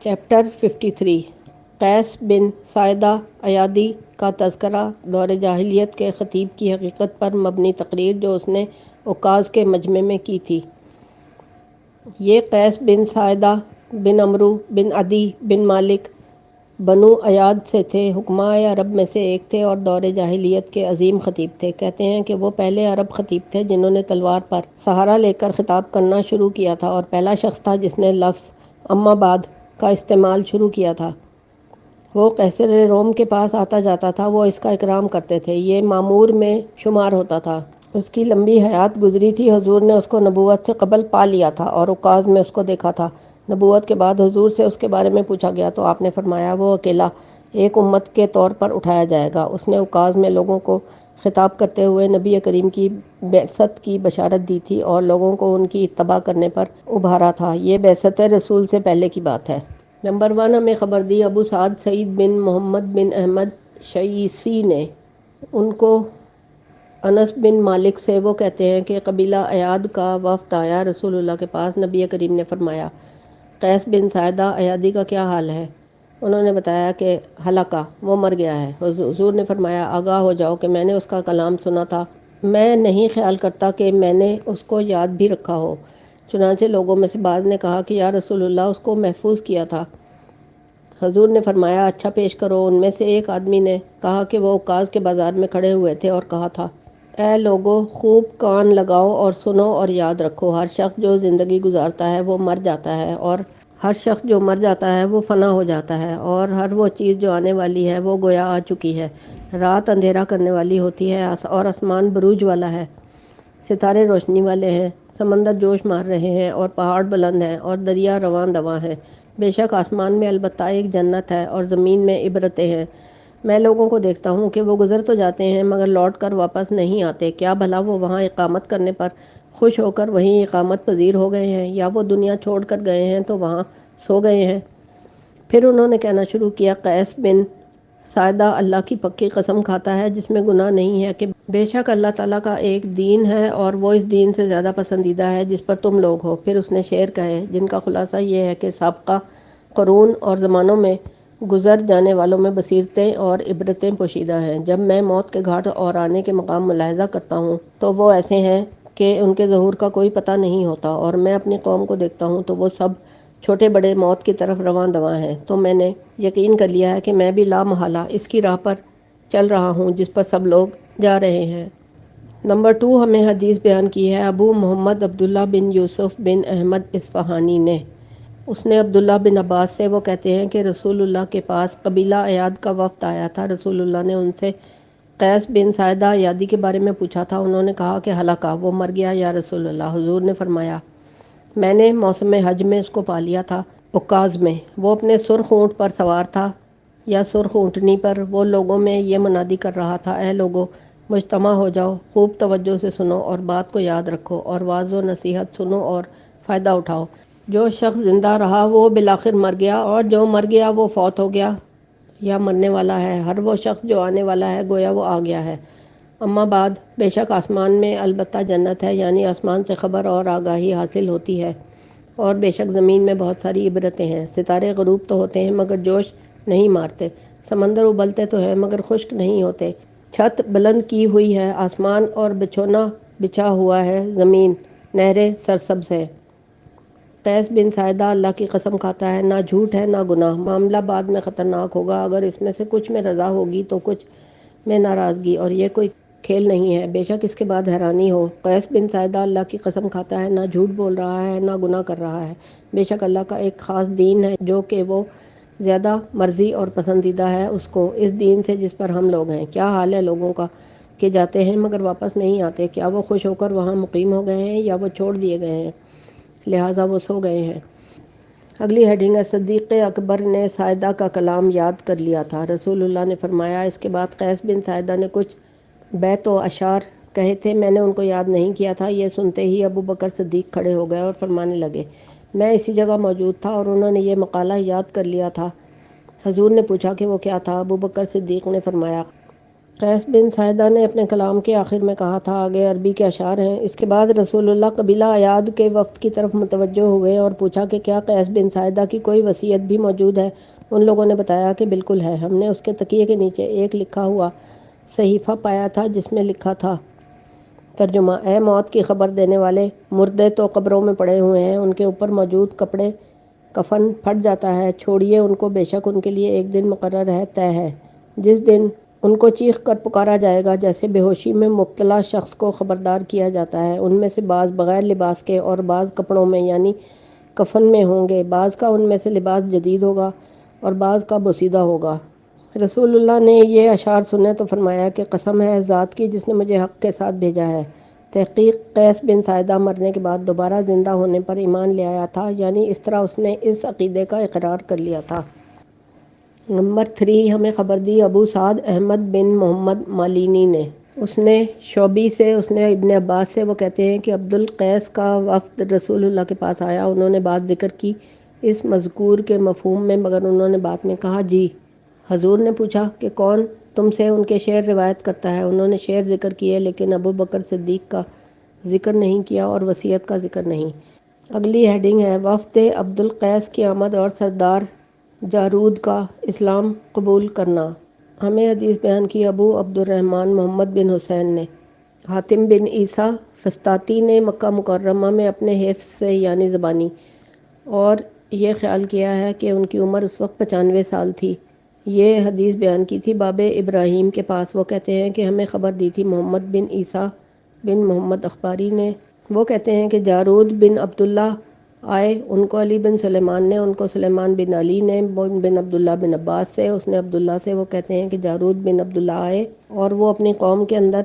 Chapter 53 قیس بن ساعدہ ایادی کا تذکرہ دور جاہلیت کے خطیب کی حقیقت پر مبنی تقریر جو اس نے عکاظ کے مجمع میں کی تھی۔ یہ قیس بن ساعدہ بن عمرو بن عدی بن مالک بنو ایاد سے تھے، حکماء عرب میں سے ایک تھے اور دور جاہلیت کے عظیم خطیب تھے۔ کہتے ہیں کہ وہ پہلے عرب خطیب تھے جنہوں نے تلوار پر سہارا لے کر خطاب کرنا شروع کیا تھا اور پہلا شخص تھا جس نے لفظ اما بعد کا استعمال شروع کیا تھا۔ وہ قیصر روم کے پاس آتا جاتا تھا، وہ اس کا اکرام کرتے تھے، یہ مامور میں شمار ہوتا تھا۔ اس کی لمبی حیات گزری تھی، حضور نے اس کو نبوت سے قبل پا لیا تھا اور عکاظ میں اس کو دیکھا تھا۔ نبوت کے بعد حضور سے اس کے بارے میں پوچھا گیا تو آپ نے فرمایا وہ اکیلا ایک امت کے طور پر اٹھایا جائے گا۔ اس نے عکاظ میں لوگوں کو خطاب کرتے ہوئے نبی کریم کی بعثت کی بشارت دی تھی اور لوگوں کو ان کی اتباع کرنے پر ابھارا تھا۔ یہ بعثت رسول سے پہلے کی بات ہے۔ نمبر 1 ہمیں خبر دی ابو سعد سعید بن محمد بن احمد شیسی نے، ان کو انس بن مالک سے، وہ کہتے ہیں کہ قبیلہ ایاد کا وفد آیا رسول اللہ کے پاس۔ نبی کریم نے فرمایا قیس بن ساعدہ ایادی کا کیا حال ہے؟ انہوں نے بتایا کہ ہلاکا، وہ مر گیا ہے۔ حضور نے فرمایا آگاہ ہو جاؤ کہ میں نے اس کا کلام سنا تھا، میں نہیں خیال کرتا کہ میں نے اس کو یاد بھی رکھا ہو۔ چنانچہ لوگوں میں سے بعض نے کہا کہ یا رسول اللہ اس کو محفوظ کیا تھا۔ حضور نے فرمایا اچھا پیش کرو۔ ان میں سے ایک آدمی نے کہا کہ وہ عکاظ کے بازار میں کھڑے ہوئے تھے اور کہا تھا اے لوگو، خوب کان لگاؤ اور سنو اور یاد رکھو، ہر شخص جو زندگی گزارتا ہے وہ مر جاتا ہے، اور ہر شخص جو مر جاتا ہے وہ فنا ہو جاتا ہے، اور ہر وہ چیز جو آنے والی ہے وہ گویا آ چکی ہے۔ رات اندھیرا کرنے والی ہوتی ہے اور آسمان بروج والا ہے، ستارے روشنی والے ہیں، سمندر جوش مار رہے ہیں اور پہاڑ بلند ہیں اور دریا رواں دواں ہیں۔ بے شک آسمان میں البتہ ایک جنت ہے اور زمین میں عبرتیں ہیں۔ میں لوگوں کو دیکھتا ہوں کہ وہ گزر تو جاتے ہیں مگر لوٹ کر واپس نہیں آتے، کیا بھلا وہ وہاں اقامت کرنے پر خوش ہو کر وہیں اقامت پذیر ہو گئے ہیں، یا وہ دنیا چھوڑ کر گئے ہیں تو وہاں سو گئے ہیں؟ پھر انہوں نے کہنا شروع کیا قیس بن ساعدہ اللہ کی پکی قسم کھاتا ہے جس میں گناہ نہیں ہے کہ بے شک اللہ تعالیٰ کا ایک دین ہے اور وہ اس دین سے زیادہ پسندیدہ ہے جس پر تم لوگ ہو۔ پھر اس نے شعر کہے جن کا خلاصہ یہ ہے کہ سابقہ قرون اور زمانوں میں گزر جانے والوں میں بصیرتیں اور عبرتیں پوشیدہ ہیں۔ جب میں موت کے گھاٹ اور آنے کے مقام ملاحظہ کرتا ہوں تو وہ ایسے ہیں کہ ان کے ظہور کا کوئی پتہ نہیں ہوتا، اور میں اپنی قوم کو دیکھتا ہوں تو وہ سب چھوٹے بڑے موت کی طرف رواں دواں ہیں، تو میں نے یقین کر لیا ہے کہ میں بھی لا محالہ اس کی راہ پر چل رہا ہوں جس پر سب لوگ جا رہے ہیں۔ نمبر 2 ہمیں حدیث بیان کی ہے ابو محمد عبداللہ بن یوسف بن احمد اصفہانی نے، اس نے عبداللہ بن عباس سے، وہ کہتے ہیں کہ رسول اللہ کے پاس قبیلہ ایاد کا وفد آیا تھا۔ رسول اللہ نے ان سے قیس بن ساعدہ ایادی کے بارے میں پوچھا تھا۔ انہوں نے کہا کہ ہلاکا، وہ مر گیا یا رسول اللہ۔ حضور نے فرمایا میں نے موسم حج میں اس کو پا لیا تھا، عکاظ میں، وہ اپنے سرخ اونٹ پر سوار تھا یا سرخ اونٹنی پر، وہ لوگوں میں یہ منادی کر رہا تھا اے لوگو مجتمع ہو جاؤ، خوب توجہ سے سنو اور بات کو یاد رکھو اور واعظ و نصیحت سنو اور فائدہ اٹھاؤ۔ جو شخص زندہ رہا وہ بالآخر مر گیا، اور جو مر گیا وہ فوت ہو گیا یا مرنے والا ہے، ہر وہ شخص جو آنے والا ہے گویا وہ آ گیا ہے۔ اما بعد، بے شک آسمان میں البتہ جنت ہے، یعنی آسمان سے خبر اور آگاہی حاصل ہوتی ہے، اور بے شک زمین میں بہت ساری عبرتیں ہیں۔ ستارے غروب تو ہوتے ہیں مگر جوش نہیں مارتے، سمندر ابلتے تو ہیں مگر خشک نہیں ہوتے، چھت بلند کی ہوئی ہے آسمان اور بچھونا بچھا ہوا ہے زمین، نہریں سرسبز ہیں۔ قیس بن ساعدہ اللہ کی قسم کھاتا ہے نہ جھوٹ ہے نہ گناہ، معاملہ بعد میں خطرناک ہوگا، اگر اس میں سے کچھ میں رضا ہوگی تو کچھ میں ناراضگی، اور یہ کوئی کھیل نہیں ہے، بے شک اس کے بعد حیرانی ہو۔ قیس بن ساعدہ اللہ کی قسم کھاتا ہے نہ جھوٹ بول رہا ہے نہ گناہ کر رہا ہے، بے شک اللہ کا ایک خاص دین ہے جو کہ وہ زیادہ مرضی اور پسندیدہ ہے اس کو، اس دین سے جس پر ہم لوگ ہیں۔ کیا حال ہے لوگوں کا کہ جاتے ہیں مگر واپس نہیں آتے، کیا وہ خوش ہو کر وہاں مقیم ہو گئے ہیں یا وہ چھوڑ دیے گئے ہیں لہٰذا وہ سو گئے ہیں۔ اگلی ہیڈنگ ہے صدیق اکبر نے ساعدہ کا کلام یاد کر لیا تھا۔ رسول اللہ نے فرمایا اس کے بعد قیس بن ساعدہ نے کچھ بیت و اشعار کہے تھے، میں نے ان کو یاد نہیں کیا تھا۔ یہ سنتے ہی ابو بکر صدیق کھڑے ہو گئے اور فرمانے لگے میں اسی جگہ موجود تھا اور انہوں نے یہ مقالہ یاد کر لیا تھا۔ حضور نے پوچھا کہ وہ کیا تھا؟ ابو بکر صدیق نے فرمایا قیس بن ساعدہ نے اپنے کلام کے آخر میں کہا تھا، آگے عربی کے اشعار ہیں۔ اس کے بعد رسول اللہ قبیلہ ایاد کے وفد کی طرف متوجہ ہوئے اور پوچھا کہ کیا قیس بن ساعدہ کی کوئی وصیت بھی موجود ہے؟ ان لوگوں نے بتایا کہ بالکل ہے، ہم نے اس کے تکیے کے نیچے ایک لکھا ہوا صحیفہ پایا تھا جس میں لکھا تھا۔ ترجمہ: اے موت کی خبر دینے والے، مردے تو قبروں میں پڑے ہوئے ہیں، ان کے اوپر موجود کپڑے کفن پھٹ جاتا ہے، چھوڑیے ان کو، بے شک ان کے لیے ایک دن مقرر ہے، طے ہے، جس دن ان کو چیخ کر پکارا جائے گا جیسے بے ہوشی میں مبتلا شخص کو خبردار کیا جاتا ہے۔ ان میں سے بعض بغیر لباس کے اور بعض کپڑوں میں یعنی کفن میں ہوں گے، بعض کا ان میں سے لباس جدید ہوگا اور بعض کا بوسیدہ ہوگا۔ رسول اللہ نے یہ اشعار سنے تو فرمایا کہ قسم ہے اس ذات کی جس نے مجھے حق کے ساتھ بھیجا ہے، تحقیق قیس بن ساعدہ مرنے کے بعد دوبارہ زندہ ہونے پر ایمان لے آیا تھا، یعنی اس طرح اس نے اس عقیدے کا اقرار کر لیا تھا۔ نمبر 3، ہمیں خبر دی ابو سعد احمد بن محمد مالینی نے، اس نے شعبی سے، اس نے ابن عباس سے، وہ کہتے ہیں کہ عبد القیس کا وفد رسول اللہ کے پاس آیا، انہوں نے بات ذکر کی اس مذکور کے مفہوم میں، مگر انہوں نے بعد میں کہا جی۔ حضور نے پوچھا کہ کون تم سے ان کے شعر روایت کرتا ہے؟ انہوں نے شعر ذکر کیے لیکن ابو بکر صدیق کا ذکر نہیں کیا اور وصیت کا ذکر نہیں۔ اگلی ہیڈنگ ہے وفد عبد القیس کی آمد اور سردار جارود کا اسلام قبول کرنا۔ ہمیں حدیث بیان کی ابو عبد الرحمن محمد بن حسین نے، حاتم بن عیسیٰ فسطاطی نے مکہ مکرمہ میں اپنے حفظ سے یعنی زبانی اور یہ خیال کیا ہے کہ ان کی عمر اس وقت 95 سال تھی، یہ حدیث بیان کی تھی باب ابراہیم کے پاس۔ وہ کہتے ہیں کہ ہمیں خبر دی تھی محمد بن عیسیٰ بن محمد اخباری نے، وہ کہتے ہیں کہ جارود بن عبداللہ آئے، ان کو علی بن سلیمان نے، ان کو سلیمان بن علی نے، بن عبداللہ بن عباس سے، اس نے عبداللہ سے، وہ کہتے ہیں کہ جارود بن عبداللہ آئے اور وہ اپنی قوم کے اندر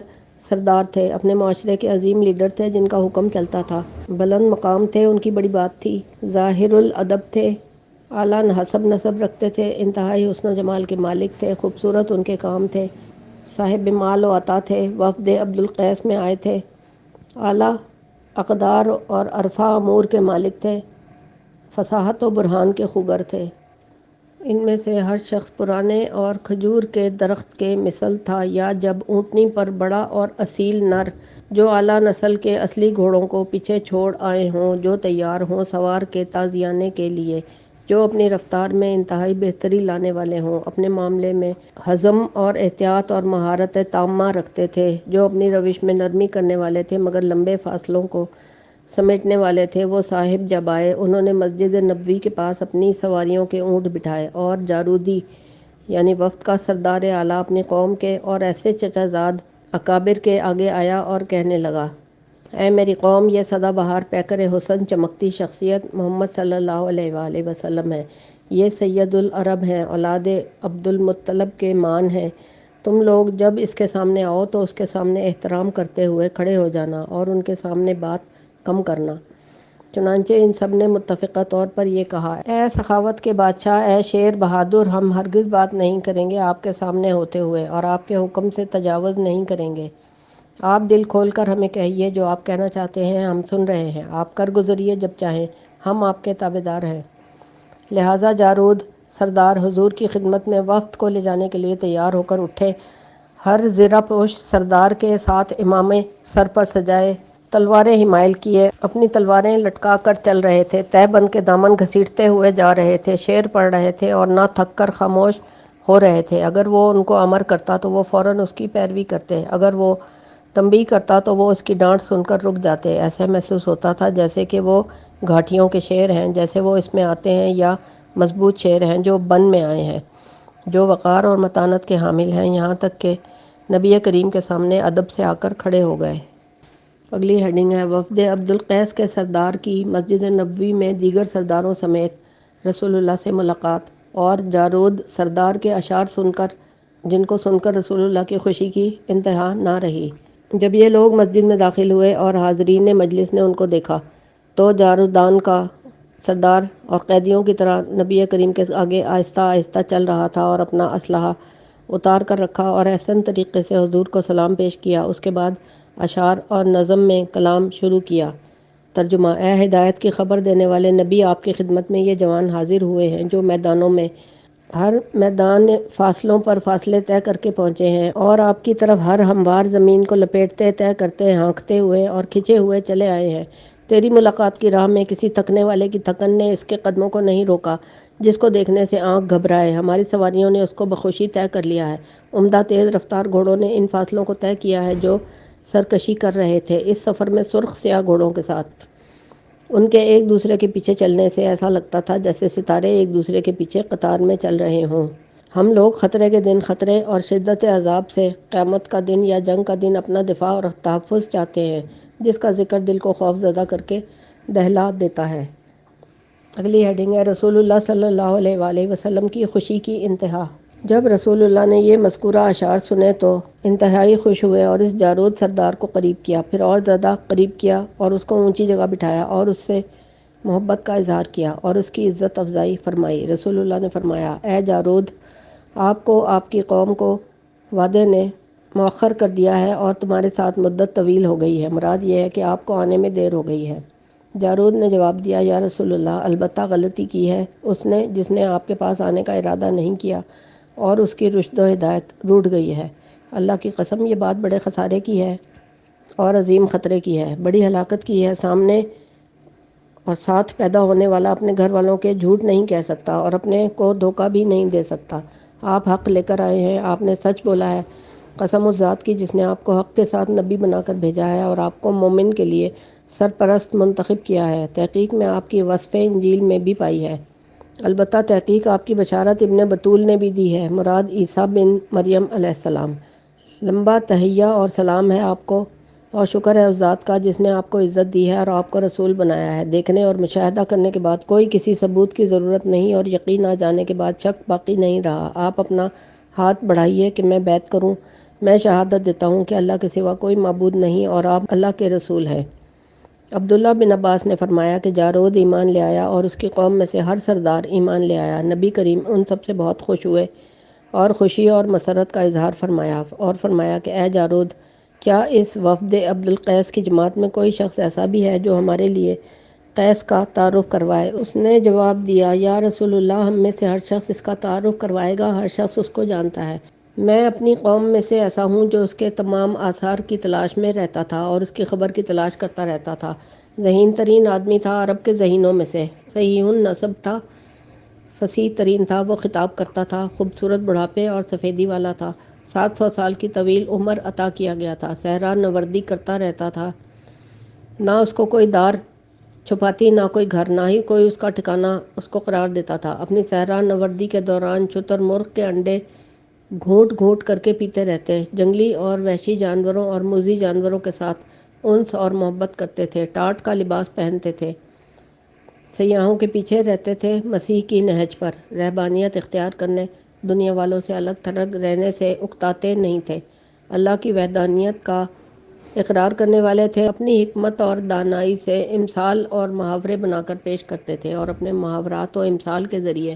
سردار تھے، اپنے معاشرے کے عظیم لیڈر تھے جن کا حکم چلتا تھا، بلند مقام تھے، ان کی بڑی بات تھی، ظاہر الادب تھے، اعلیٰ حسب نسب رکھتے تھے، انتہائی حسن و جمال کے مالک تھے، خوبصورت ان کے کام تھے، صاحب مال و عطا تھے، وفد عبد القیس میں آئے تھے، اعلیٰ اقدار اور عرفہ امور کے مالک تھے، فصاحت و برہان کے خوگر تھے، ان میں سے ہر شخص پرانے اور کھجور کے درخت کے مثل تھا، یا جب اونٹنی پر بڑا اور اصیل نر جو اعلیٰ نسل کے اصلی گھوڑوں کو پیچھے چھوڑ آئے ہوں، جو تیار ہوں سوار کے تازیانے کے لیے، جو اپنی رفتار میں انتہائی بہتری لانے والے ہوں، اپنے معاملے میں حزم اور احتیاط اور مہارت تامہ رکھتے تھے، جو اپنی روش میں نرمی کرنے والے تھے مگر لمبے فاصلوں کو سمیٹنے والے تھے، وہ صاحب جب آئے انہوں نے مسجد نبوی کے پاس اپنی سواریوں کے اونٹ بٹھائے، اور جارودی یعنی وفد کا سردار اعلیٰ اپنی قوم کے اور ایسے چچا زاد اکابر کے آگے آیا اور کہنے لگا، اے میری قوم، یہ سدا بہار پیکر حسن چمکتی شخصیت محمد صلی اللہ علیہ وآلہ وسلم ہے، یہ سید العرب ہیں، اولاد عبد المطلب کے مان ہیں، تم لوگ جب اس کے سامنے آؤ تو اس کے سامنے احترام کرتے ہوئے کھڑے ہو جانا اور ان کے سامنے بات کم کرنا۔ چنانچہ ان سب نے متفقہ طور پر یہ کہا، اے سخاوت کے بادشاہ، اے شیر بہادر، ہم ہرگز بات نہیں کریں گے آپ کے سامنے ہوتے ہوئے اور آپ کے حکم سے تجاوز نہیں کریں گے، آپ دل کھول کر ہمیں کہیے، جو آپ کہنا چاہتے ہیں ہم سن رہے ہیں، آپ کر گزریے جب چاہیں، ہم آپ کے تابعدار ہیں۔ لہٰذا جارود سردار حضور کی خدمت میں وفد کو لے جانے کے لیے تیار ہو کر اٹھے، ہر زرہ پوش سردار کے ساتھ امامے سر پر سجائے، تلواریں حمائل کیے، اپنی تلواریں لٹکا کر چل رہے تھے، تہہ بند کے دامن گھسیٹتے ہوئے جا رہے تھے، شعر پڑھ رہے تھے اور نہ تھک کر خاموش ہو رہے تھے، اگر وہ ان کو امر کرتا تو وہ فوراً اس کی پیروی کرتے، اگر وہ تنبیہ کرتا تو وہ اس کی ڈانٹ سن کر رک جاتے، ایسا محسوس ہوتا تھا جیسے کہ وہ گھاٹیوں کے شعر ہیں، جیسے وہ اس میں آتے ہیں، یا مضبوط شعر ہیں جو بن میں آئے ہیں، جو وقار اور متانت کے حامل ہیں، یہاں تک کہ نبی کریم کے سامنے ادب سے آ کر کھڑے ہو گئے۔ اگلی ہیڈنگ ہے وفد عبد القیس کے سردار کی مسجد نبوی میں دیگر سرداروں سمیت رسول اللہ سے ملاقات، اور جارود سردار کے اشعار جن کو سن کر رسول اللہ کی خوشی کی انتہا نہ رہی۔ جب یہ لوگ مسجد میں داخل ہوئے اور حاضرین مجلس نے ان کو دیکھا تو جارودان کا سردار اور قیدیوں کی طرح نبی کریم کے آگے آہستہ آہستہ چل رہا تھا اور اپنا اسلحہ اتار کر رکھا اور احسن طریقے سے حضور کو سلام پیش کیا، اس کے بعد اشعار اور نظم میں کلام شروع کیا۔ ترجمہ: اے ہدایت کی خبر دینے والے نبی، آپ کی خدمت میں یہ جوان حاضر ہوئے ہیں جو میدانوں میں ہر میدان فاصلوں پر فاصلے طے کر کے پہنچے ہیں اور آپ کی طرف ہر ہموار زمین کو لپیٹتے طے کرتے ہانکتے ہوئے اور کھنچے ہوئے چلے آئے ہیں۔ تیری ملاقات کی راہ میں کسی تھکنے والے کی تھکن نے اس کے قدموں کو نہیں روکا جس کو دیکھنے سے آنکھ گھبرائے۔ ہماری سواریوں نے اس کو بخوشی طے کر لیا ہے۔ عمدہ تیز رفتار گھوڑوں نے ان فاصلوں کو طے کیا ہے جو سرکشی کر رہے تھے، اس سفر میں سرخ سیاہ گھوڑوں کے ساتھ۔ ان کے ایک دوسرے کے پیچھے چلنے سے ایسا لگتا تھا جیسے ستارے ایک دوسرے کے پیچھے قطار میں چل رہے ہوں۔ ہم لوگ خطرے کے دن خطرے اور شدت عذاب سے، قیامت کا دن یا جنگ کا دن اپنا دفاع اور تحفظ چاہتے ہیں، جس کا ذکر دل کو خوف زدہ کر کے دہلا دیتا ہے۔ اگلی ہیڈنگ ہے رسول اللہ صلی اللہ علیہ وآلہ وسلم کی خوشی کی انتہا۔ جب رسول اللہ نے یہ مذکورہ اشعار سنے تو انتہائی خوش ہوئے اور اس جارود سردار کو قریب کیا، پھر اور زیادہ قریب کیا اور اس کو اونچی جگہ بٹھایا اور اس سے محبت کا اظہار کیا اور اس کی عزت افزائی فرمائی۔ رسول اللہ نے فرمایا، اے جارود، آپ کو آپ کی قوم کو وعدے نے مؤخر کر دیا ہے اور تمہارے ساتھ مدت طویل ہو گئی ہے، مراد یہ ہے کہ آپ کو آنے میں دیر ہو گئی ہے۔ جارود نے جواب دیا، یا رسول اللہ، البتہ غلطی کی ہے اس نے جس نے آپ کے پاس آنے کا ارادہ نہیں کیا اور اس کی رشد و ہدایت روٹ گئی ہے۔ اللہ کی قسم، یہ بات بڑے خسارے کی ہے اور عظیم خطرے کی ہے، بڑی ہلاکت کی ہے۔ سامنے اور ساتھ پیدا ہونے والا اپنے گھر والوں کے جھوٹ نہیں کہہ سکتا اور اپنے کو دھوکہ بھی نہیں دے سکتا۔ آپ حق لے کر آئے ہیں، آپ نے سچ بولا ہے۔ قسم اس ذات کی جس نے آپ کو حق کے ساتھ نبی بنا کر بھیجا ہے اور آپ کو مومن کے لیے سرپرست منتخب کیا ہے، تحقیق میں آپ کی وصف انجیل میں بھی پائی ہے، البتہ تحقیق آپ کی بشارت ابن بطول نے بھی دی ہے، مراد عیسیٰ بن مریم علیہ السلام۔ لمبا تحیہ اور سلام ہے آپ کو، اور شکر ہے اس ذات کا جس نے آپ کو عزت دی ہے اور آپ کو رسول بنایا ہے۔ دیکھنے اور مشاہدہ کرنے کے بعد کوئی کسی ثبوت کی ضرورت نہیں اور یقین آ جانے کے بعد شک باقی نہیں رہا۔ آپ اپنا ہاتھ بڑھائیے کہ میں بیعت کروں۔ میں شہادت دیتا ہوں کہ اللہ کے سوا کوئی معبود نہیں اور آپ اللہ کے رسول ہیں۔ عبداللہ بن عباس نے فرمایا کہ جارود ایمان لے آیا اور اس کی قوم میں سے ہر سردار ایمان لے آیا۔ نبی کریم ان سب سے بہت خوش ہوئے اور خوشی اور مسرت کا اظہار فرمایا اور فرمایا کہ اے جارود، کیا اس وفد عبد القیس کی جماعت میں کوئی شخص ایسا بھی ہے جو ہمارے لیے قیس کا تعارف کروائے؟ اس نے جواب دیا، یا رسول اللہ، ہم میں سے ہر شخص اس کا تعارف کروائے گا، ہر شخص اس کو جانتا ہے۔ میں اپنی قوم میں سے ایسا ہوں جو اس کے تمام آثار کی تلاش میں رہتا تھا اور اس کی خبر کی تلاش کرتا رہتا تھا۔ ذہین ترین آدمی تھا عرب کے ذہینوں میں سے، صحیح النسب تھا، فصیح ترین تھا، وہ خطاب کرتا تھا، خوبصورت بڑھاپے اور سفیدی والا تھا، 700 سال کی طویل عمر عطا کیا گیا تھا، صحرا نوردی کرتا رہتا تھا، نہ اس کو کوئی دار چھپاتی نہ کوئی گھر، نہ ہی کوئی اس کا ٹھکانہ اس کو قرار دیتا تھا۔ اپنی صحرا نوردی کے دوران شتر مرغ کے انڈے گھونٹ گھونٹ کر کے پیتے رہتے، جنگلی اور وحشی جانوروں اور موذی جانوروں کے ساتھ انس اور محبت کرتے تھے، ٹاٹ کا لباس پہنتے تھے، سیاحوں کے پیچھے رہتے تھے، مسیح کی نہج پر رہبانیت اختیار کرنے، دنیا والوں سے الگ تھلگ رہنے سے اکتاتے نہیں تھے، اللہ کی وحدانیت کا اقرار کرنے والے تھے، اپنی حکمت اور دانائی سے امثال اور محاورے بنا کر پیش کرتے تھے اور اپنے محاورات و امثال کے ذریعے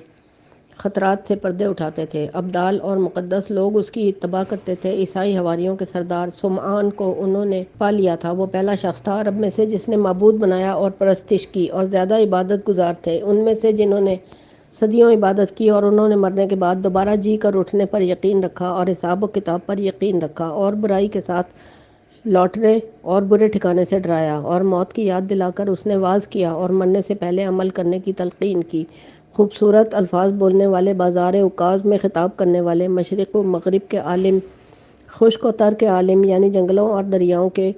خطرات سے پردے اٹھاتے تھے۔ ابدال اور مقدس لوگ اس کی اتباع کرتے تھے۔ عیسائی حواریوں کے سردار سمعان کو انہوں نے پا لیا تھا، وہ پہلا شخص تھا عرب میں سے جس نے معبود بنایا اور پرستش کی، اور زیادہ عبادت گزار تھے ان میں سے جنہوں نے صدیوں عبادت کی، اور انہوں نے مرنے کے بعد دوبارہ جی کر اٹھنے پر یقین رکھا اور حساب و کتاب پر یقین رکھا، اور برائی کے ساتھ لوٹنے اور برے ٹھکانے سے ڈرایا، اور موت کی یاد دلا کر اس نے واعظ کیا اور مرنے سے پہلے عمل کرنے کی تلقین کی۔ خوبصورت الفاظ بولنے والے، بازار عکاظ میں خطاب کرنے والے، مشرق و مغرب کے عالم، خشک و تر کے عالم یعنی جنگلوں اور دریاؤں کے،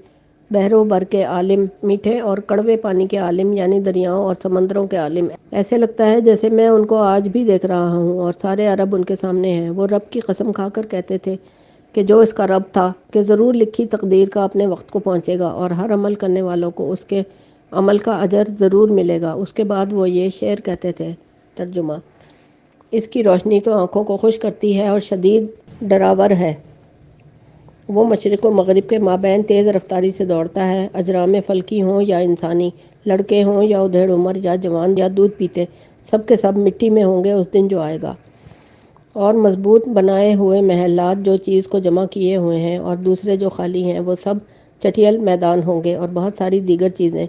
بحر و بر کے عالم، میٹھے اور کڑوے پانی کے عالم یعنی دریاؤں اور سمندروں کے عالم، ایسے لگتا ہے جیسے میں ان کو آج بھی دیکھ رہا ہوں اور سارے عرب ان کے سامنے ہیں۔ وہ رب کی قسم کھا کر کہتے تھے کہ جو اس کا رب تھا کہ ضرور لکھی تقدیر کا اپنے وقت کو پہنچے گا اور ہر عمل کرنے والوں کو اس کے عمل کا اجر ضرور ملے گا۔ اس کے بعد وہ یہ شعر کہتے تھے، ترجمہ: اس کی روشنی تو آنکھوں کو خوش کرتی ہے اور شدید ڈراور ہے، وہ مشرق و مغرب کے مابین تیز رفتاری سے دوڑتا ہے، اجرام فلکی ہوں یا انسانی، لڑکے ہوں یا ادھیڑ عمر یا جوان یا دودھ پیتے، سب کے سب مٹی میں ہوں گے اس دن جو آئے گا، اور مضبوط بنائے ہوئے محلات جو چیز کو جمع کیے ہوئے ہیں اور دوسرے جو خالی ہیں وہ سب چٹیل میدان ہوں گے، اور بہت ساری دیگر چیزیں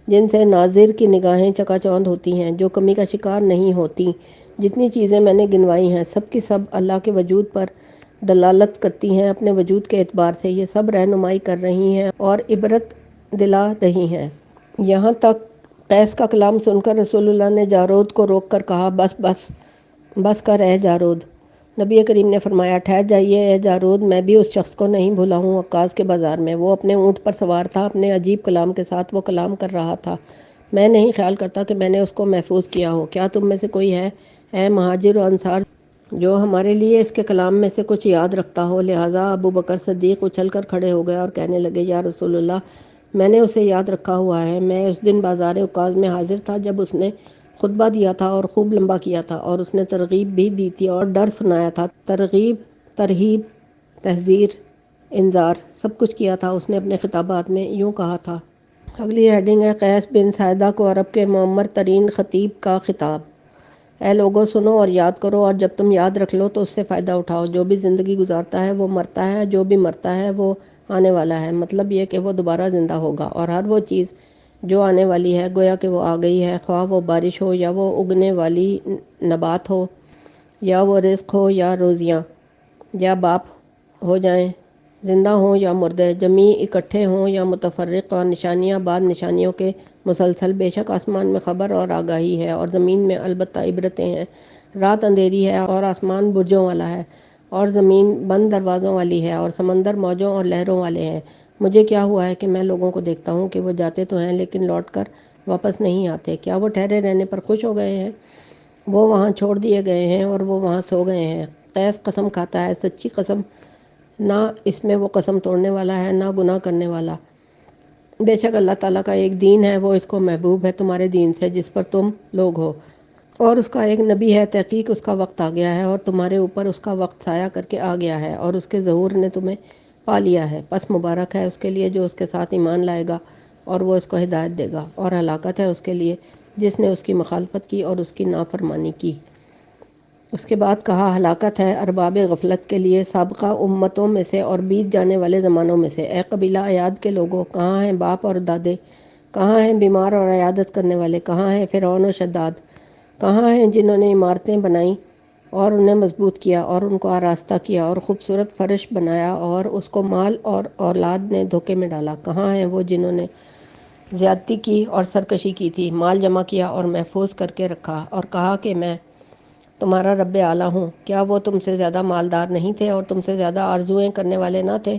جن سے ناظر کی نگاہیں چکا چوندھ ہوتی ہیں، جو کمی کا شکار نہیں ہوتی۔ جتنی چیزیں میں نے گنوائی ہیں سب کی سب اللہ کے وجود پر دلالت کرتی ہیں، اپنے وجود کے اعتبار سے یہ سب رہنمائی کر رہی ہیں اور عبرت دلا رہی ہیں۔ یہاں تک قیس کا کلام سن کر رسول اللہ نے جارود کو روک کر کہا، بس بس بس کر اے جارود۔ نبی کریم نے فرمایا، ٹھہر جائیے اے جارود، میں بھی اس شخص کو نہیں بھولا ہوں عکاظ کے بازار میں۔ وہ اپنے اونٹ پر سوار تھا، اپنے عجیب کلام کے ساتھ وہ کلام کر رہا تھا۔ میں نہیں خیال کرتا کہ میں نے اس کو محفوظ کیا ہو۔ کیا تم میں سے کوئی ہے اے مہاجر و انصار جو ہمارے لیے اس کے کلام میں سے کچھ یاد رکھتا ہو؟ لہٰذا ابو بکر صدیق اچھل کر کھڑے ہو گئے اور کہنے لگے، یا رسول اللہ، میں نے اسے یاد رکھا ہوا ہے۔ میں اس دن بازار عکاظ میں حاضر تھا جب اس نے خطبہ دیا تھا اور خوب لمبا کیا تھا، اور اس نے ترغیب بھی دی تھی اور ڈر سنایا تھا۔ ترغیب، ترہیب، تحذیر، انذار، سب کچھ کیا تھا اس نے اپنے خطابات میں۔ یوں کہا تھا۔ اگلی ہیڈنگ ہے قیس بن ساعدہ کو عرب کے معمر ترین خطیب کا خطاب۔ اے لوگو، سنو اور یاد کرو، اور جب تم یاد رکھ لو تو اس سے فائدہ اٹھاؤ۔ جو بھی زندگی گزارتا ہے وہ مرتا ہے، جو بھی مرتا ہے وہ آنے والا ہے۔ مطلب یہ کہ وہ دوبارہ زندہ ہوگا، اور ہر وہ چیز جو آنے والی ہے گویا کہ وہ آ گئی ہے، خواہ وہ بارش ہو یا وہ اگنے والی نبات ہو، یا وہ رزق ہو یا روزیاں، یا باپ ہو جائیں، زندہ ہوں یا مردے، جمیع اکٹھے ہوں یا متفرق، اور نشانیاں بعد نشانیوں کے مسلسل۔ بے شک آسمان میں خبر اور آگاہی ہے، اور زمین میں البتہ عبرتیں ہیں۔ رات اندھیری ہے اور آسمان برجوں والا ہے، اور زمین بند دروازوں والی ہے، اور سمندر موجوں اور لہروں والے ہیں۔ مجھے کیا ہوا ہے کہ میں لوگوں کو دیکھتا ہوں کہ وہ جاتے تو ہیں لیکن لوٹ کر واپس نہیں آتے۔ کیا وہ ٹھہرے رہنے پر خوش ہو گئے ہیں؟ وہ وہاں چھوڑ دیے گئے ہیں اور وہ وہاں سو گئے ہیں۔ قیس قسم کھاتا ہے، سچی قسم، نہ اس میں وہ قسم توڑنے والا ہے نہ گناہ کرنے والا۔ بے شک اللہ تعالیٰ کا ایک دین ہے، وہ اس کو محبوب ہے تمہارے دین سے جس پر تم لوگ ہو، اور اس کا ایک نبی ہے، تحقیق اس کا وقت آ گیا ہے، اور تمہارے اوپر اس کا وقت سایہ کر کے آ گیا ہے، اور اس کے ظہور نے تمہیں پا لیا ہے۔ پس مبارک ہے اس کے لیے جو اس کے ساتھ ایمان لائے گا اور وہ اس کو ہدایت دے گا، اور ہلاکت ہے اس کے لیے جس نے اس کی مخالفت کی اور اس کی نافرمانی کی۔ اس کے بعد کہا، ہلاکت ہے ارباب غفلت کے لیے، سابقہ امتوں میں سے اور بیت جانے والے زمانوں میں سے۔ اے قبیلہ ایاد کے لوگوں، کہاں ہیں باپ اور دادے؟ کہاں ہیں بیمار اور عیادت کرنے والے؟ کہاں ہیں فرعون و شداد؟ کہاں ہیں جنہوں نے عمارتیں بنائیں اور انہیں مضبوط کیا اور ان کو آراستہ کیا اور خوبصورت فرش بنایا اور اس کو مال اور اولاد نے دھوکے میں ڈالا؟ کہاں ہیں وہ جنہوں نے زیادتی کی اور سرکشی کی تھی، مال جمع کیا اور محفوظ کر کے رکھا، اور کہا کہ میں تمہارا رب اعلیٰ ہوں؟ کیا وہ تم سے زیادہ مالدار نہیں تھے اور تم سے زیادہ آرزوئیں کرنے والے نہ تھے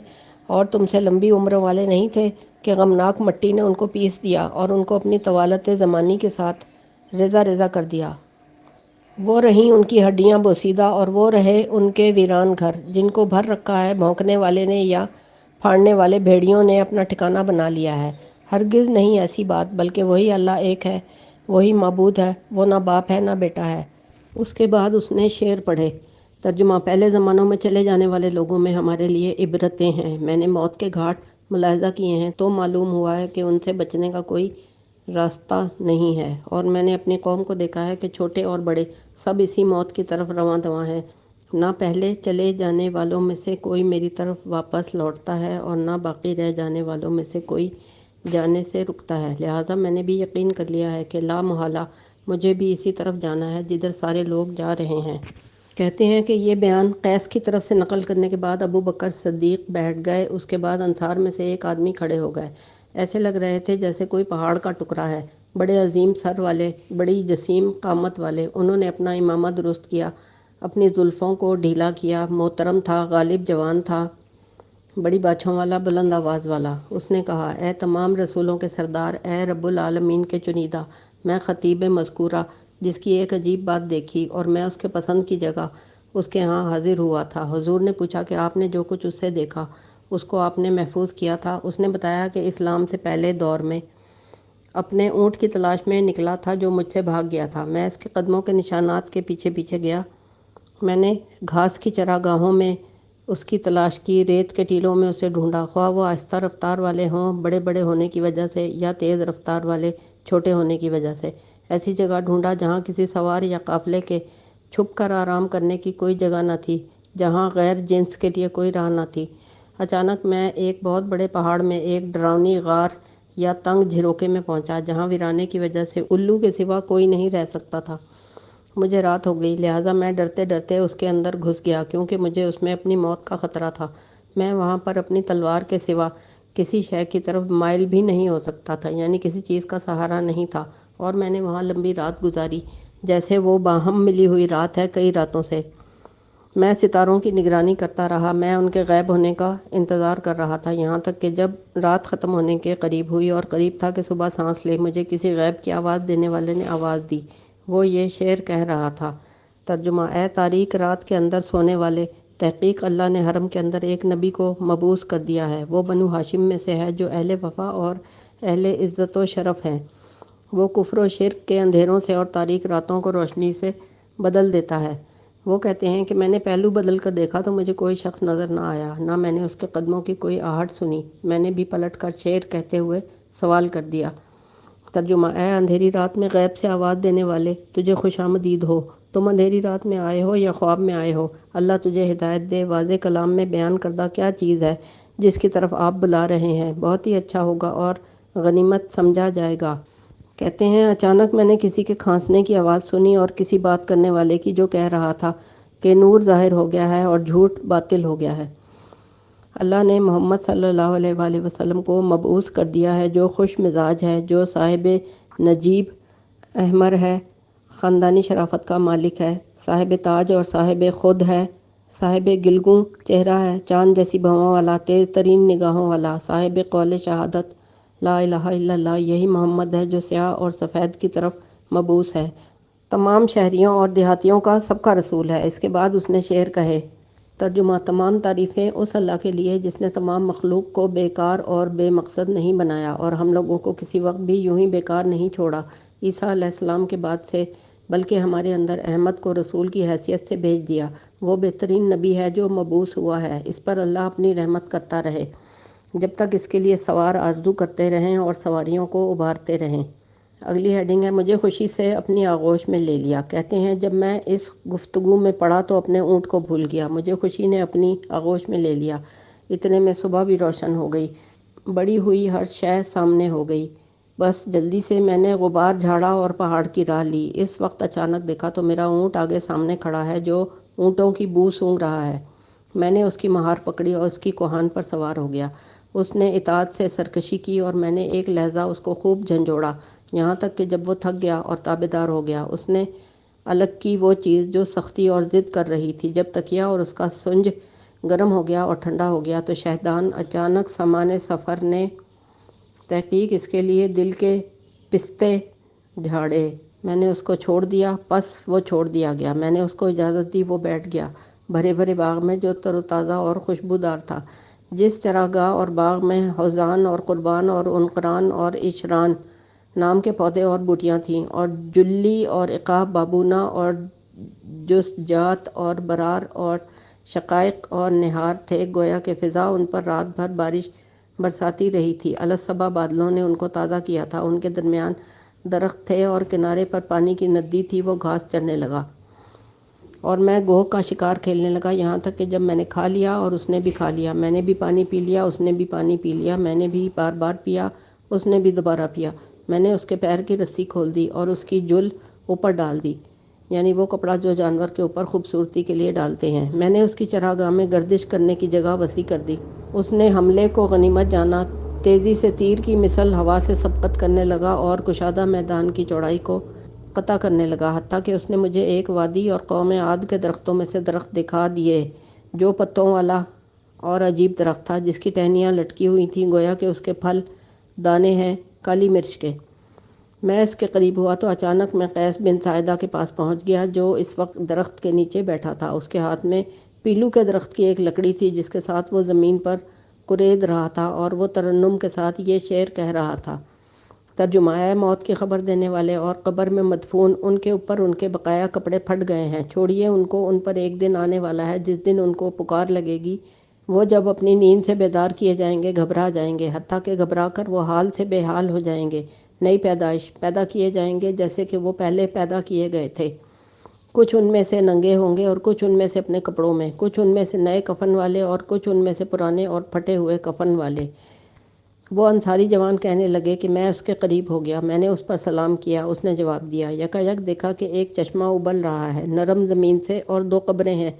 اور تم سے لمبی عمروں والے نہیں تھے کہ غمناک مٹی نے ان کو پیس دیا اور ان کو اپنی طوالت زمانی کے ساتھ ریزہ ریزہ کر دیا؟ وہ رہیں ان کی ہڈیاں بوسیدہ، اور وہ رہے ان کے ویران گھر جن کو بھر رکھا ہے بھونکنے والے نے یا پھاڑنے والے بھیڑیوں نے اپنا ٹھکانہ بنا لیا ہے۔ ہرگز نہیں ایسی بات، بلکہ وہی اللہ ایک ہے، وہی معبود ہے، وہ نہ باپ ہے نہ بیٹا ہے۔ اس کے بعد اس نے شعر پڑھے۔ ترجمہ: پہلے زمانوں میں چلے جانے والے لوگوں میں ہمارے لیے عبرتیں ہیں۔ میں نے موت کے گھاٹ ملاحظہ کیے ہیں تو معلوم ہوا ہے کہ ان سے بچنے کا کوئی راستہ نہیں ہے، اور میں نے اپنی قوم کو دیکھا ہے کہ چھوٹے اور بڑے سب اسی موت کی طرف رواں دواں ہیں۔ نہ پہلے چلے جانے والوں میں سے کوئی میری طرف واپس لوٹتا ہے اور نہ باقی رہ جانے والوں میں سے کوئی جانے سے رکتا ہے۔ لہٰذا میں نے بھی یقین کر لیا ہے کہ لا محالہ مجھے بھی اسی طرف جانا ہے جدھر سارے لوگ جا رہے ہیں۔ کہتے ہیں کہ یہ بیان قیس کی طرف سے نقل کرنے کے بعد ابو بکر صدیق بیٹھ گئے۔ اس کے بعد انصار میں سے ایک آدمی کھڑے ہو گئے، ایسے لگ رہے تھے جیسے کوئی پہاڑ کا ٹکڑا ہے، بڑے عظیم سر والے، بڑی جسیم قامت والے۔ انہوں نے اپنا امامہ درست کیا، اپنی زلفوں کو ڈھیلا کیا، محترم تھا، غالب جوان تھا، بڑی باچھوں والا، بلند آواز والا۔ اس نے کہا، اے تمام رسولوں کے سردار، اے رب العالمین کے چنیدہ، میں خطیب مذکورہ جس کی ایک عجیب بات دیکھی اور میں اس کے پسند کی جگہ اس کے ہاں حاضر ہوا تھا۔ حضور نے پوچھا کہ آپ نے جو کچھ اس سے دیکھا اس کو آپ نے محفوظ کیا تھا؟ اس نے بتایا کہ اسلام سے پہلے دور میں اپنے اونٹ کی تلاش میں نکلا تھا جو مجھ سے بھاگ گیا تھا۔ میں اس کے قدموں کے نشانات کے پیچھے پیچھے گیا، میں نے گھاس کی چراگاہوں میں اس کی تلاش کی، ریت کے ٹیلوں میں اسے ڈھونڈا، خواہ وہ آہستہ رفتار والے ہوں بڑے بڑے ہونے کی وجہ سے یا تیز رفتار والے چھوٹے ہونے کی وجہ سے۔ ایسی جگہ ڈھونڈا جہاں کسی سوار یا قافلے کے چھپ کر آرام کرنے کی کوئی جگہ نہ تھی، جہاں غیر جنس کے لیے کوئی راہ نہ تھی۔ اچانک میں ایک بہت بڑے پہاڑ میں ایک ڈراؤنی غار یا تنگ جھروکے میں پہنچا جہاں ویرانے کی وجہ سے الو کے سوا کوئی نہیں رہ سکتا تھا۔ مجھے رات ہو گئی، لہٰذا میں ڈرتے ڈرتے اس کے اندر گھس گیا کیونکہ مجھے اس میں اپنی موت کا خطرہ تھا۔ میں وہاں پر اپنی تلوار کے سوا کسی شے کی طرف مائل بھی نہیں ہو سکتا تھا، یعنی کسی چیز کا سہارا نہیں تھا، اور میں نے وہاں لمبی رات گزاری جیسے وہ باہم ملی ہوئی رات ہے کئی راتوں سے۔ میں ستاروں کی نگرانی کرتا رہا، میں ان کے غائب ہونے کا انتظار کر رہا تھا، یہاں تک کہ جب رات ختم ہونے کے قریب ہوئی اور قریب تھا کہ صبح سانس لے، مجھے کسی غیب کی آواز دینے والے نے آواز دی۔ وہ یہ شعر کہہ رہا تھا۔ ترجمہ: اے تاریک رات کے اندر سونے والے، تحقیق اللہ نے حرم کے اندر ایک نبی کو مبعوث کر دیا ہے۔ وہ بنو ہاشم میں سے ہے جو اہل وفا اور اہل عزت و شرف ہیں۔ وہ کفر و شرک کے اندھیروں سے اور تاریک راتوں کو روشنی سے بدل دیتا ہے۔ وہ کہتے ہیں کہ میں نے پہلو بدل کر دیکھا تو مجھے کوئی شخص نظر نہ آیا، نہ میں نے اس کے قدموں کی کوئی آہٹ سنی۔ میں نے بھی پلٹ کر شعر کہتے ہوئے سوال کر دیا۔ ترجمہ: اے اندھیری رات میں غیب سے آواز دینے والے، تجھے خوش آمدید ہو۔ تم اندھیری رات میں آئے ہو یا خواب میں آئے ہو، اللہ تجھے ہدایت دے۔ واضح کلام میں بیان کردہ کیا چیز ہے جس کی طرف آپ بلا رہے ہیں؟ بہت ہی اچھا ہوگا اور غنیمت سمجھا جائے گا۔ کہتے ہیں اچانک میں نے کسی کے کھانسنے کی آواز سنی اور کسی بات کرنے والے کی جو کہہ رہا تھا کہ نور ظاہر ہو گیا ہے اور جھوٹ باطل ہو گیا ہے۔ اللہ نے محمد صلی اللہ علیہ وآلہ وسلم کو مبعوث کر دیا ہے جو خوش مزاج ہے، جو صاحب نجیب احمر ہے، خاندانی شرافت کا مالک ہے، صاحب تاج اور صاحب خود ہے، صاحب گلگوں چہرہ ہے، چاند جیسی بھووں والا، تیز ترین نگاہوں والا، صاحب قول شہادت لا الہ الا اللہ، یہی محمد ہے جو سیاہ اور سفید کی طرف مبعوث ہے، تمام شہریوں اور دیہاتیوں کا سب کا رسول ہے۔ اس کے بعد اس نے شعر کہے۔ ترجمہ: تمام تعریفیں اس اللہ کے لیے جس نے تمام مخلوق کو بیکار اور بے مقصد نہیں بنایا اور ہم لوگوں کو کسی وقت بھی یوں ہی بیکار نہیں چھوڑا عیسیٰ علیہ السلام کے بعد سے، بلکہ ہمارے اندر احمد کو رسول کی حیثیت سے بھیج دیا۔ وہ بہترین نبی ہے جو مبعوث ہوا ہے، اس پر اللہ اپنی رحمت کرتا رہے جب تک اس کے لیے سوار آرزو کرتے رہیں اور سواریوں کو ابھارتے رہیں۔ اگلی ہیڈنگ ہے: مجھے خوشی سے اپنی آغوش میں لے لیا۔ کہتے ہیں جب میں اس گفتگو میں پڑا تو اپنے اونٹ کو بھول گیا، مجھے خوشی نے اپنی آغوش میں لے لیا۔ اتنے میں صبح بھی روشن ہو گئی، بڑی ہوئی ہر شے سامنے ہو گئی۔ بس جلدی سے میں نے غبار جھاڑا اور پہاڑ کی راہ لی۔ اس وقت اچانک دیکھا تو میرا اونٹ آگے سامنے کھڑا ہے جو اونٹوں کی بو سونگھ رہا ہے۔ میں نے اس کی مہار پکڑی اور اس کی کوہان پر سوار ہو گیا۔ اس نے اطاعت سے سرکشی کی اور میں نے ایک لہجہ اس کو خوب جھنجھوڑا، یہاں تک کہ جب وہ تھک گیا اور تابعدار ہو گیا، اس نے الگ کی وہ چیز جو سختی اور ضد کر رہی تھی۔ جب تکیا اور اس کا سنج گرم ہو گیا اور ٹھنڈا ہو گیا تو شہدان اچانک سامان سفر نے تحقیق اس کے لیے دل کے پستے جھاڑے۔ میں نے اس کو چھوڑ دیا، پس وہ چھوڑ دیا گیا۔ میں نے اس کو اجازت دی، وہ بیٹھ گیا بھرے بھرے باغ میں جو تر و تازہ اور خوشبودار تھا، جس چراگاہ اور باغ میں حوزان اور قربان اور عنقران اور اشران نام کے پودے اور بوٹیاں تھیں، اور جلی اور عقاب بابونا اور جسجات اور برار اور شقائق اور نہار تھے، گویا کہ فضا ان پر رات بھر بارش برساتی رہی تھی۔ الصبح بادلوں نے ان کو تازہ کیا تھا۔ ان کے درمیان درخت تھے اور کنارے پر پانی کی ندی تھی، وہ گھاس چرنے لگا اور میں گوہ کا شکار کھیلنے لگا، یہاں تک کہ جب میں نے کھا لیا اور اس نے بھی کھا لیا، میں نے بھی پانی پی لیا، اس نے بھی پانی پی لیا، میں نے بھی بار بار پیا، اس نے بھی دوبارہ پیا۔ میں نے اس کے پیر کی رسی کھول دی اور اس کی جل اوپر ڈال دی، یعنی وہ کپڑا جو جانور کے اوپر خوبصورتی کے لیے ڈالتے ہیں۔ میں نے اس کی چراگاہ میں گردش کرنے کی جگہ وسیع کر دی۔ اس نے حملے کو غنیمت جانا، تیزی سے تیر کی مثل ہوا سے سبقت کرنے لگا اور کشادہ میدان کی چوڑائی کو قطع کرنے لگا، حتیٰ کہ اس نے مجھے ایک وادی اور قوم عاد کے درختوں میں سے درخت دکھا دیے جو پتوں والا اور عجیب درخت تھا، جس کی ٹہنیاں لٹکی ہوئی تھیں، گویا کہ اس کے پھل دانے ہیں کالی مرچ کے۔ میں اس کے قریب ہوا تو اچانک میں قیس بن ساعدہ کے پاس پہنچ گیا جو اس وقت درخت کے نیچے بیٹھا تھا۔ اس کے ہاتھ میں پیلو کے درخت کی ایک لکڑی تھی جس کے ساتھ وہ زمین پر کرید رہا تھا اور وہ ترنم کے ساتھ یہ شعر کہہ رہا تھا۔ ترجمہ: اے موت کی خبر دینے والے اور قبر میں مدفون، ان کے اوپر ان کے بقایا کپڑے پھٹ گئے ہیں، چھوڑیے ان کو، ان پر ایک دن آنے والا ہے جس دن ان کو پکار لگے گی۔ وہ جب اپنی نیند سے بیدار کیے جائیں گے گھبرا جائیں گے، حتیٰ کہ گھبرا کر وہ حال سے بے حال ہو جائیں گے۔ نئی پیدائش، پیدا کیے جائیں گے جیسے کہ وہ پہلے پیدا کیے گئے تھے۔ کچھ ان میں سے ننگے ہوں گے اور کچھ ان میں سے اپنے کپڑوں میں، کچھ ان میں سے نئے کفن والے اور کچھ ان میں سے پرانے اور پھٹے ہوئے کفن والے۔ وہ انصاری جوان کہنے لگے کہ میں اس کے قریب ہو گیا، میں نے اس پر سلام کیا، اس نے جواب دیا۔ یکایک دیکھا کہ ایک چشمہ ابل رہا ہے نرم زمین سے، اور 2 قبریں ہیں،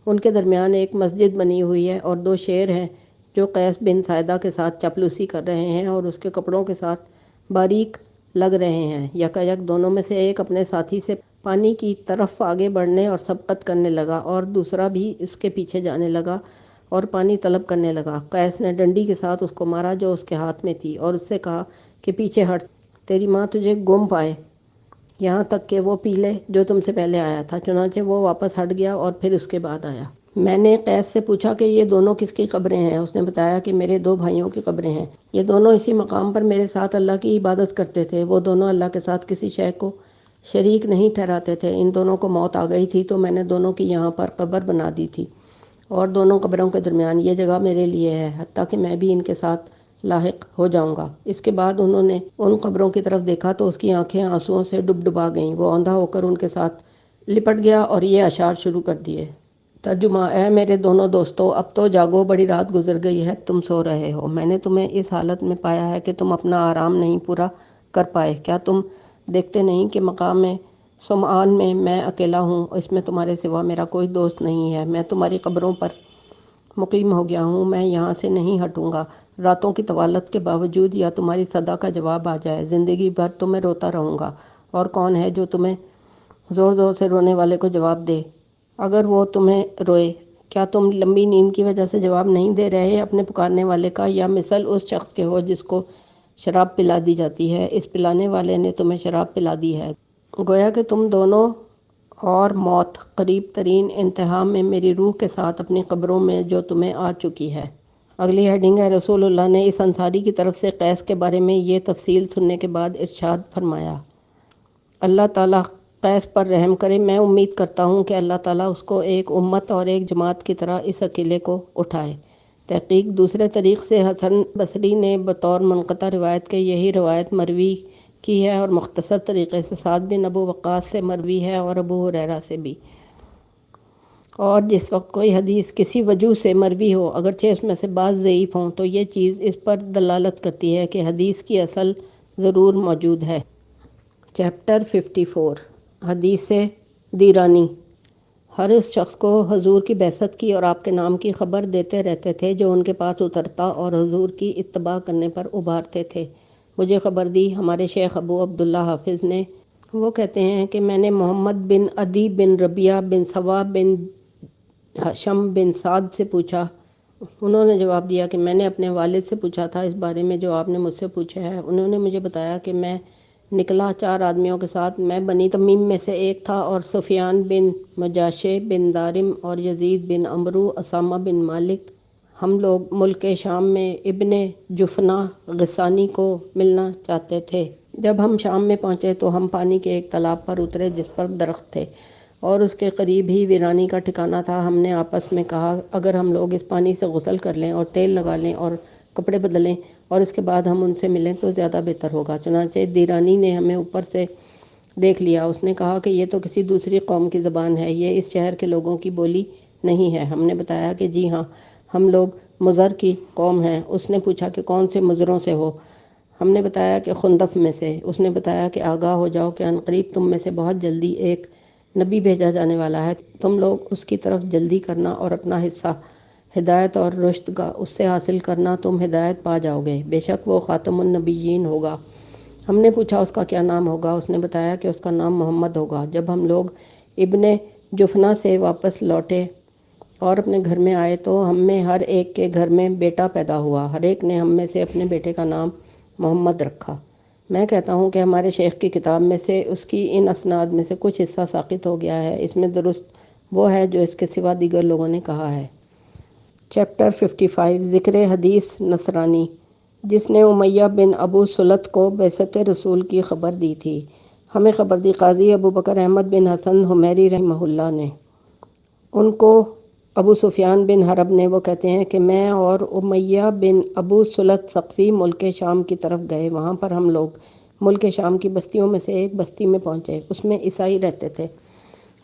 ان کے درمیان ایک مسجد بنی ہوئی ہے، اور 2 شیر ہیں جو قیس بن ساعدہ کے ساتھ چاپلوسی کر رہے ہیں اور اس کے کپڑوں کے ساتھ باریک لگ رہے ہیں۔ یکایک دونوں میں سے ایک اپنے ساتھی سے پانی کی طرف آگے بڑھنے اور سبقت کرنے لگا، اور دوسرا بھی اس کے پیچھے جانے لگا اور پانی طلب کرنے لگا۔ قیس نے ڈنڈی کے ساتھ اس کو مارا جو اس کے ہاتھ میں تھی، اور اس سے کہا کہ پیچھے ہٹ، تیری ماں تجھے گم پائے، یہاں تک کہ وہ پی لے جو تم سے پہلے آیا تھا۔ چنانچہ وہ واپس ہٹ گیا اور پھر اس کے بعد آیا۔ میں نے قیس سے پوچھا کہ یہ دونوں کس کی قبریں ہیں؟ اس نے بتایا کہ میرے 2 بھائیوں کی قبریں ہیں، یہ دونوں اسی مقام پر میرے ساتھ اللہ کی عبادت کرتے تھے، وہ دونوں اللہ کے ساتھ کسی شے کو شریک نہیں ٹھہراتے تھے۔ ان دونوں کو موت آ گئی تھی تو میں نے دونوں کی یہاں پر قبر بنا دی تھی، اور دونوں قبروں کے درمیان یہ جگہ میرے لیے ہے، حتیٰ کہ میں بھی ان کے ساتھ لاحق ہو جاؤں گا۔ اس کے بعد انہوں نے ان قبروں کی طرف دیکھا تو اس کی آنکھیں آنسوؤں سے ڈبڈبا گئیں، وہ اندھا ہو کر ان کے ساتھ لپٹ گیا اور یہ اشعار شروع کر دیے۔ ترجمہ: اے میرے دونوں دوستو، اب تو جاگو، بڑی رات گزر گئی ہے، تم سو رہے ہو۔ میں نے تمہیں اس حالت میں پایا ہے کہ تم اپنا آرام نہیں پورا کر پائے۔ کیا تم دیکھتے نہیں کہ مقام سمعان میں میں اکیلا ہوں، اس میں تمہارے سوا میرا کوئی دوست نہیں ہے۔ میں تمہاری قبروں پر مقیم ہو گیا ہوں، میں یہاں سے نہیں ہٹوں گا، راتوں کی طوالت کے باوجود، یا تمہاری صدا کا جواب آ جائے، زندگی بھر تمہیں روتا رہوں گا۔ اور کون ہے جو تمہیں زور زور سے رونے والے کو جواب دے اگر وہ تمہیں روئے؟ کیا تم لمبی نیند کی وجہ سے جواب نہیں دے رہے اپنے پکارنے والے کا، یا مثل اس شخص کے ہو جس کو شراب پلا دی جاتی ہے، اس پلانے والے نے تمہیں شراب پلا دی ہے؟ گویا کہ تم دونوں اور موت قریب ترین انتہا میں میری روح کے ساتھ اپنی قبروں میں جو تمہیں آ چکی ہے۔ اگلی ہیڈنگ ہے: رسول اللہ نے اس انصاری کی طرف سے قیس کے بارے میں یہ تفصیل سننے کے بعد ارشاد فرمایا، اللہ تعالیٰ قیس پر رحم کرے، میں امید کرتا ہوں کہ اللہ تعالیٰ اس کو ایک امت اور ایک جماعت کی طرح اس اکیلے کو اٹھائے۔ تحقیق: دوسرے طریق سے حسن بصری نے بطور منقطع روایت کے یہی روایت مروی کی ہے، اور مختصر طریقے سے سعد بن ابو وقاص سے مروی ہے اور ابو ہریرہ سے بھی۔ اور جس وقت کوئی حدیث کسی وجہ سے مروی ہو، اگرچہ اس میں سے بعض ضعیف ہوں، تو یہ چیز اس پر دلالت کرتی ہے کہ حدیث کی اصل ضرور موجود ہے۔ چیپٹر 54 حدیث دیرانی: ہر اس شخص کو حضور کی بعثت کی اور آپ کے نام کی خبر دیتے رہتے تھے جو ان کے پاس اترتا اور حضور کی اتباع کرنے پر ابھارتے تھے۔ مجھے خبر دی ہمارے شیخ ابو عبداللہ حافظ نے، وہ کہتے ہیں کہ میں نے محمد بن عدی بن ربیعہ بن سوا بن حشم بن سعد سے پوچھا، انہوں نے جواب دیا کہ میں نے اپنے والد سے پوچھا تھا اس بارے میں جو آپ نے مجھ سے پوچھا ہے۔ انہوں نے مجھے بتایا کہ میں نکلا 4 آدمیوں کے ساتھ، میں بنی تمیم میں سے ایک تھا، اور سفیان بن مجاشع بن دارم اور یزید بن عمرو، اسامہ بن مالک، ہم لوگ ملک شام میں ابن جفنہ غسانی کو ملنا چاہتے تھے۔ جب ہم شام میں پہنچے تو ہم پانی کے ایک تالاب پر اترے جس پر درخت تھے اور اس کے قریب ہی ویرانی کا ٹھکانہ تھا۔ ہم نے آپس میں کہا اگر ہم لوگ اس پانی سے غسل کر لیں اور تیل لگا لیں اور کپڑے بدلیں اور اس کے بعد ہم ان سے ملیں تو زیادہ بہتر ہوگا۔ چنانچہ دیرانی نے ہمیں اوپر سے دیکھ لیا، اس نے کہا کہ یہ تو کسی دوسری قوم کی زبان ہے، یہ اس شہر کے لوگوں کی بولی نہیں ہے۔ ہم نے بتایا کہ جی ہاں، ہم لوگ مضر کی قوم ہیں۔ اس نے پوچھا کہ کون سے مضروں سے ہو؟ ہم نے بتایا کہ خندف میں سے۔ اس نے بتایا کہ آگاہ ہو جاؤ کہ عنقریب تم میں سے بہت جلدی ایک نبی بھیجا جانے والا ہے، تم لوگ اس کی طرف جلدی کرنا اور اپنا حصہ ہدایت اور رشد کا اس سے حاصل کرنا، تم ہدایت پا جاؤ گے، بے شک وہ خاتم النبیین ہوگا۔ ہم نے پوچھا اس کا کیا نام ہوگا؟ اس نے بتایا کہ اس کا نام محمد ہوگا۔ جب ہم لوگ ابن جفنہ سے واپس لوٹے اور اپنے گھر میں آئے تو ہم میں ہر ایک کے گھر میں بیٹا پیدا ہوا، ہر ایک نے ہم میں سے اپنے بیٹے کا نام محمد رکھا۔ میں کہتا ہوں کہ ہمارے شیخ کی کتاب میں سے اس کی ان اسناد میں سے کچھ حصہ ساقط ہو گیا ہے، اس میں درست وہ ہے جو اس کے سوا دیگر لوگوں نے کہا ہے۔ چیپٹر 55 ذکر حدیث نصرانی: جس نے امیہ بن ابو سلط کو بعثت رسول کی خبر دی تھی، ہمیں خبر دی قاضی ابو بکر احمد بن حسن حمیری رحمہ اللہ نے۔ ان کو ابو سفیان بن حرب نے، وہ کہتے ہیں کہ میں اور امیہ بن ابو سلط ثقفی ملک شام کی طرف گئے، وہاں پر ہم لوگ ملک شام کی بستیوں میں سے ایک بستی میں پہنچے، اس میں عیسائی رہتے تھے۔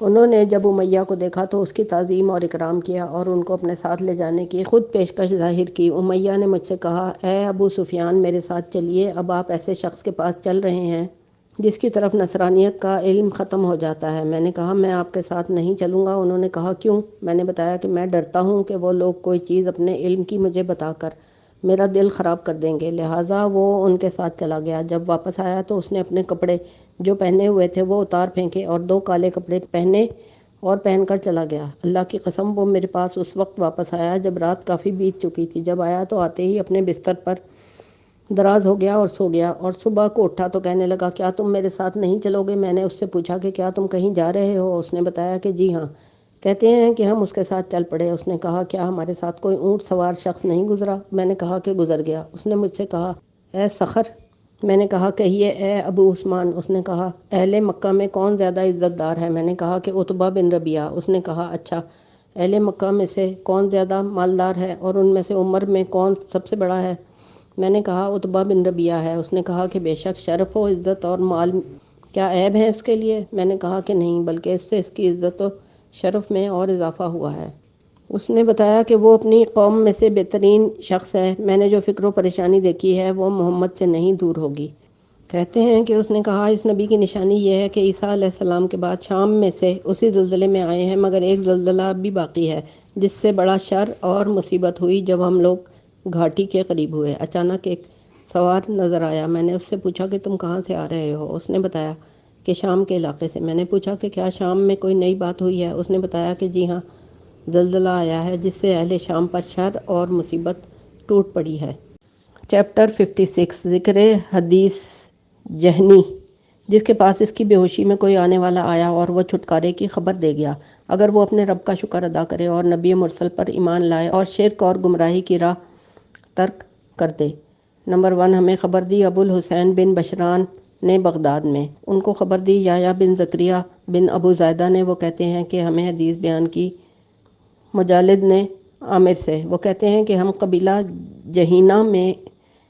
انہوں نے جب امیہ کو دیکھا تو اس کی تعظیم اور اکرام کیا اور ان کو اپنے ساتھ لے جانے کی خود پیشکش ظاہر کی۔ امیہ نے مجھ سے کہا، اے ابو سفیان، میرے ساتھ چلیے۔ اب آپ ایسے شخص کے پاس چل رہے ہیں جس کی طرف نصرانیت کا علم ختم ہو جاتا ہے۔ میں نے کہا، میں آپ کے ساتھ نہیں چلوں گا۔ انہوں نے کہا، کیوں؟ میں نے بتایا کہ میں ڈرتا ہوں کہ وہ لوگ کوئی چیز اپنے علم کی مجھے بتا کر میرا دل خراب کر دیں گے، لہٰذا وہ ان کے ساتھ چلا گیا۔ جب واپس آیا تو اس نے اپنے کپڑے جو پہنے ہوئے تھے وہ اتار پھینکے اور 2 کالے کپڑے پہنے اور پہن کر چلا گیا۔ اللہ کی قسم، وہ میرے پاس اس وقت واپس آیا جب رات کافی بیت چکی تھی۔ جب آیا تو آتے ہی اپنے بستر پر دراز ہو گیا اور سو گیا، اور صبح کو اٹھا تو کہنے لگا، کیا تم میرے ساتھ نہیں چلو گے؟ میں نے اس سے پوچھا کہ کیا تم کہیں جا رہے ہو؟ اس نے بتایا کہ جی ہاں۔ کہتے ہیں کہ ہم اس کے ساتھ چل پڑے۔ اس نے کہا، کیا ہمارے ساتھ کوئی اونٹ سوار شخص نہیں گزرا؟ میں نے کہا کہ گزر گیا۔ اس نے مجھ سے کہا، اے صخر۔ میں نے کہا، کہیے اے ابو عثمان۔ اس نے کہا، اہل مکہ میں کون زیادہ عزت دار ہے؟ میں نے کہا کہ عتبہ بن ربیعہ۔ اس نے کہا، اچھا، اہل مکہ میں سے کون زیادہ مالدار ہے اور ان میں سے عمر میں کون سب سے بڑا ہے؟ میں نے کہا، عتبہ بن ربیعہ ہے۔ اس نے کہا کہ بے شک شرف و عزت اور مال کیا عیب ہے اس کے لیے؟ میں نے کہا کہ نہیں، بلکہ اس سے اس کی عزت و شرف میں اور اضافہ ہوا ہے۔ اس نے بتایا کہ وہ اپنی قوم میں سے بہترین شخص ہے۔ میں نے جو فکر و پریشانی دیکھی ہے وہ محمد سے نہیں دور ہوگی۔ کہتے ہیں کہ اس نے کہا، اس نبی کی نشانی یہ ہے کہ عیسیٰ علیہ السلام کے بعد شام میں سے اسی زلزلے میں آئے ہیں، مگر ایک زلزلہ اب بھی باقی ہے جس سے بڑا شر اور مصیبت ہوئی۔ جب ہم لوگ گھاٹی کے قریب ہوئے، اچانک ایک سوار نظر آیا۔ میں نے اس سے پوچھا کہ تم کہاں سے آ رہے ہو؟ اس نے بتایا کہ شام کے علاقے سے۔ میں نے پوچھا کہ کیا شام میں کوئی نئی بات ہوئی ہے؟ اس نے بتایا کہ جی ہاں، زلزلہ آیا ہے جس سے اہل شام پر شر اور مصیبت ٹوٹ پڑی ہے۔ چیپٹر 56، ذکر حدیث جہنی۔ جس کے پاس اس کی بے ہوشی میں کوئی آنے والا آیا اور وہ چھٹکارے کی خبر دے گیا، اگر وہ اپنے رب کا شکر ادا کرے اور نبی مرسل پر ایمان لائے اور شرک اور گمراہی کی راہ ترک کر دے۔ نمبر 1، ہمیں خبر دی ابو الحسین بن بشران نے بغداد میں۔ ان کو خبر دی یحییٰ بن زکریا بن ابو زائدہ نے۔ وہ کہتے ہیں کہ ہمیں حدیث بیان کی مجالد نے عامر سے۔ وہ کہتے ہیں کہ ہم قبیلہ جہینہ میں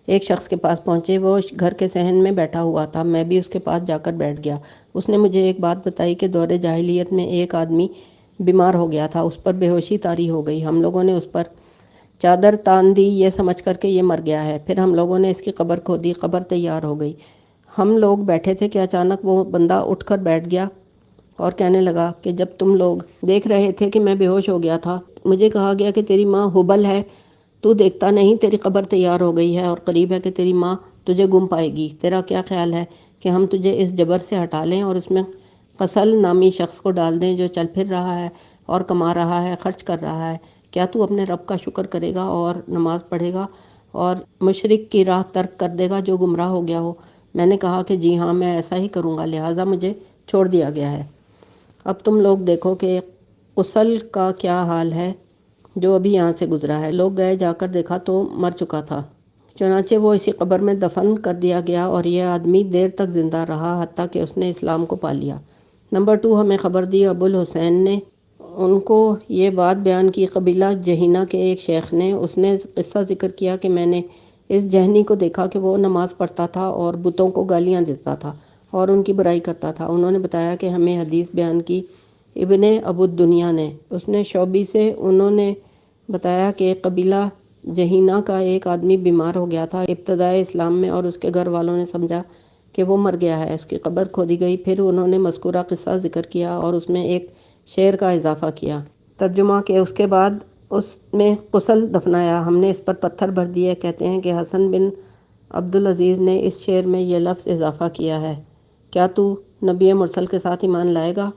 ایک شخص کے پاس پہنچے۔ وہ گھر کے صحن میں بیٹھا ہوا تھا، میں بھی اس کے پاس جا کر بیٹھ گیا۔ اس نے مجھے ایک بات بتائی کہ دور جاہلیت میں ایک آدمی بیمار ہو گیا تھا، اس پر بے ہوشی طاری ہو گئی۔ ہم لوگوں نے اس پر چادر تان دی یہ سمجھ کر کہ یہ مر گیا ہے۔ پھر ہم لوگوں نے اس کی قبر کھودی، قبر تیار ہو گئی۔ ہم لوگ بیٹھے تھے کہ اچانک وہ بندہ اٹھ کر بیٹھ گیا اور کہنے لگا کہ جب تم لوگ دیکھ رہے تھے کہ میں بے ہوش ہو گیا تھا، مجھے کہا گیا کہ تیری ماں حبل ہے، تو دیکھتا نہیں، تیری قبر تیار ہو گئی ہے اور قریب ہے کہ تیری ماں تجھے گم پائے گی۔ تیرا کیا خیال ہے کہ ہم تجھے اس جبر سے ہٹا لیں اور اس میں قسل نامی شخص کو ڈال دیں جو چل پھر رہا ہے اور کما رہا ہے، خرچ کر رہا ہے؟ کیا تو اپنے رب کا شکر کرے گا اور نماز پڑھے گا اور مشرک کی راہ ترک کر دے گا جو گمراہ ہو گیا ہو؟ میں نے کہا کہ جی ہاں، میں ایسا ہی کروں گا، لہٰذا مجھے چھوڑ دیا گیا ہے۔ اب تم لوگ دیکھو کہ قسل کا کیا حال ہے جو ابھی یہاں سے گزرا ہے۔ لوگ گئے، جا کر دیکھا تو مر چکا تھا، چنانچہ وہ اسی قبر میں دفن کر دیا گیا اور یہ آدمی دیر تک زندہ رہا حتیٰ کہ اس نے اسلام کو پا لیا۔ نمبر 2، ہمیں خبر دی ابو الحسین نے۔ ان کو یہ بات بیان کی قبیلہ جہینہ کے ایک شیخ نے۔ اس نے قصہ ذکر کیا کہ میں نے اس جہنی کو دیکھا کہ وہ نماز پڑھتا تھا اور بتوں کو گالیاں دیتا تھا اور ان کی برائی کرتا تھا۔ انہوں نے بتایا کہ ہمیں حدیث بیان کی ابن ابو الدنیا نے۔ اس نے شعبی سے انہوں نے بتایا کہ قبیلہ جہینہ کا ایک آدمی بیمار ہو گیا تھا ابتدائے اسلام میں، اور اس کے گھر والوں نے سمجھا کہ وہ مر گیا ہے۔ اس کی قبر کھودی گئی۔ پھر انہوں نے مذکورہ قصہ ذکر کیا اور اس میں ایک شعر کا اضافہ کیا۔ ترجمہ کہ اس کے بعد اس میں قسل دفنایا، ہم نے اس پر پتھر بھر دیے۔ کہتے ہیں کہ حسن بن عبدالعزیز نے اس شعر میں یہ لفظ اضافہ کیا ہے، کیا تو نبی مرسل کے ساتھ ایمان لائے گا؟